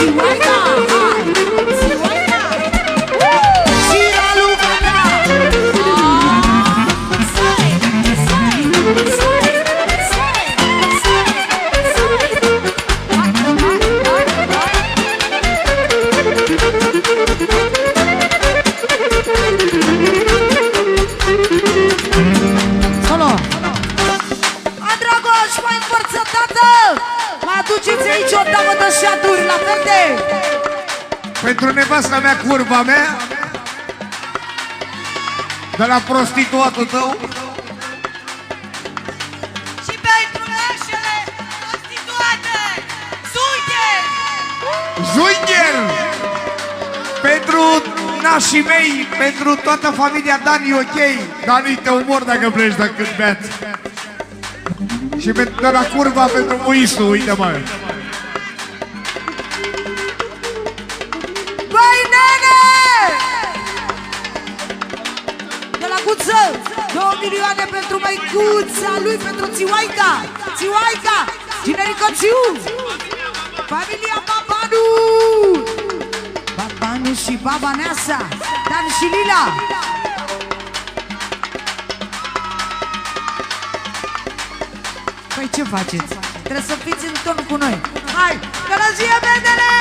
Țiuaica, hai! Țiuaica! Și Raluca ta! Sare, sare, sare, sare, sare, sare! Hai, hai, hai, hai! Solo! Andragoș, mai învăță, tată! Mă aduceți aici o damă de șaturi, la fel de... Pentru nevasta mea, curva mea, de la prostituatul tău. Și pentru nașele prostituate! Zungher! Zungher! Pentru nașii mei, pentru toată familia Dani, ok? Dani, te umor dacă pleci de când beați. Și pentru de la curva, pentru Moisu, uite-mă. Băi, nene! De la Guță, 2 milioane pentru măicuța lui, pentru Țiuaica! Țiuaica! Generico Țiu! Familia Babanu! Babanu și Baba Neasa, Dan și Lila! Păi ce faceți? Trebuie să fiți în ton cu noi. Hai, călăzie, vedere!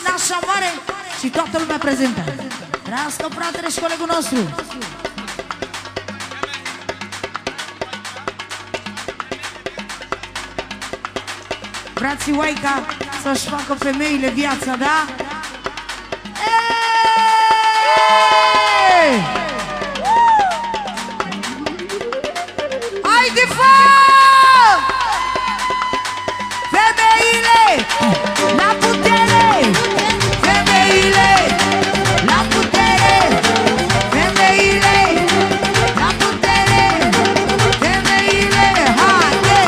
Nașa mare și toată lumea prezentă. Trăiască fratele și colegul nostru. Frații Oaica să-și facă femeile viața, da? Eeeeee! Haide, fă! Femeile! La putere! Femeile! La putere! Femeile! La putere! Femeile! Haide!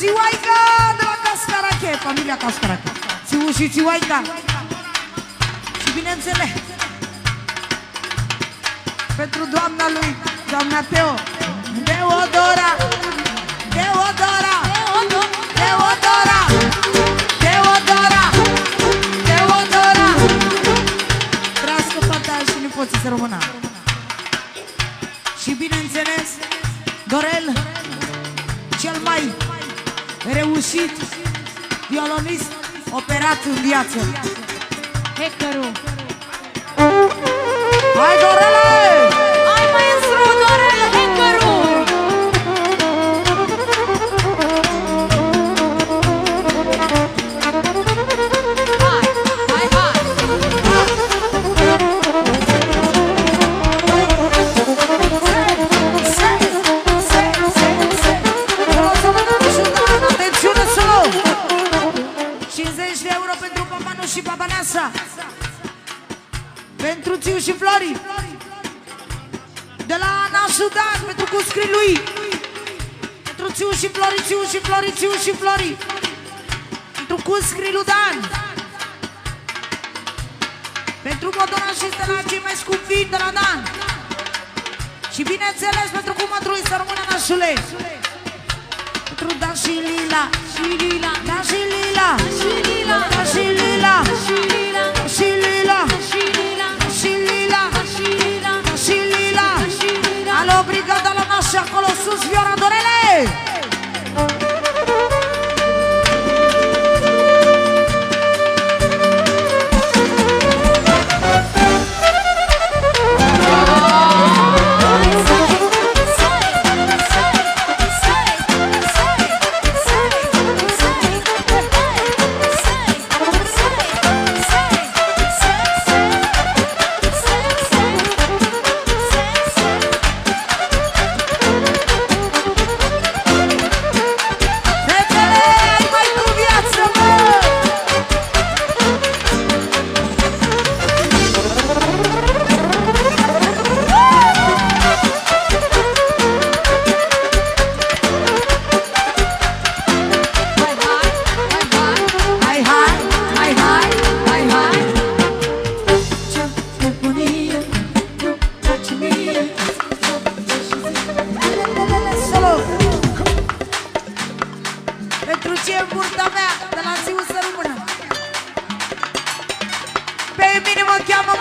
Țiuaica de la Cascarache, familia Cascarache. Țiu și Țiuaica. Și bineînțeles, pentru doamna lui, doamna Teo, Teodora, Teodora, Teodora, Teodora, Teodora. Trăiască fata și nepoții să rămână. Și bineînțeles, Dorel, cel mai reușit violonist operat în viață. Hackerul. Hai, Dorele! Hai, maestru Dorel, hackerul! Hai, hai, hai! Atențiune, solo! 50 de euro pentru Papanu și Papaneasa. Pentru Țiu și Flori. De la Ana Sudan, pentru cu scrii lui. Pentru Țiu și Flori, Țiu și Flori, Țiu și Flori. Pentru cu scrii lui Dan. Pentru Modona și Stella, cei mai scumpi vin de la Dan. Și bineînțeles pentru cu mătrui să rămână nașule. Pentru Dan și Lila. Și Lila, Dan și Lila. și Lila, Dan și Lila. și Lila, Și Lila. și Lila, Și Lila. și Lila, Și Lila. și Lila. Alo, brigada la nașa, acolo sus, Viora Dorele!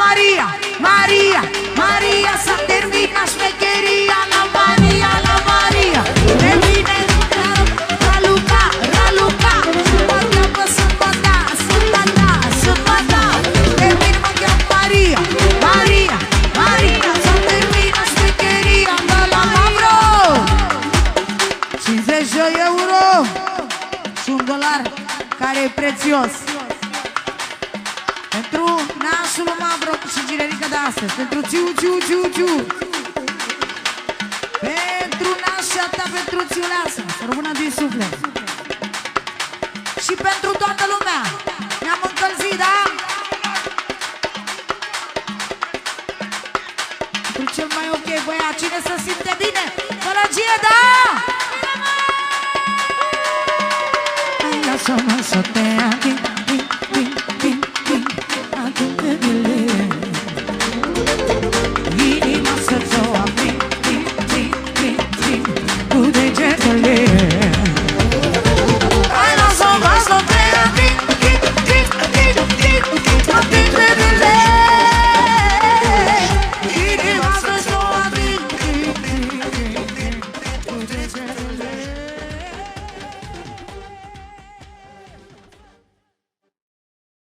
Maria, Maria, Maria, s-a terminat șmecheria. La Maria, la Maria, ne vine Raluca, Raluca. Sâmbătă, sâmbătă, sâmbătă, ne vine mă cheamă Maria, Maria, Maria, s-a terminat șmecheria. De la Mavro 50 de euro și $1 care e prețios. Pentru nașul Mavro și generica de astăzi. Pentru Ciu, Ciu, Ciu, Ciu. Pentru nașa ta, pentru Ciuleasa. Să rămână din suflet. Și pentru toată lumea. Ne-am încălzit, da? Pentru cel mai ok băiat. Cine se simte bine? Gălăgie, da? Hai, lasă-mă să te achit.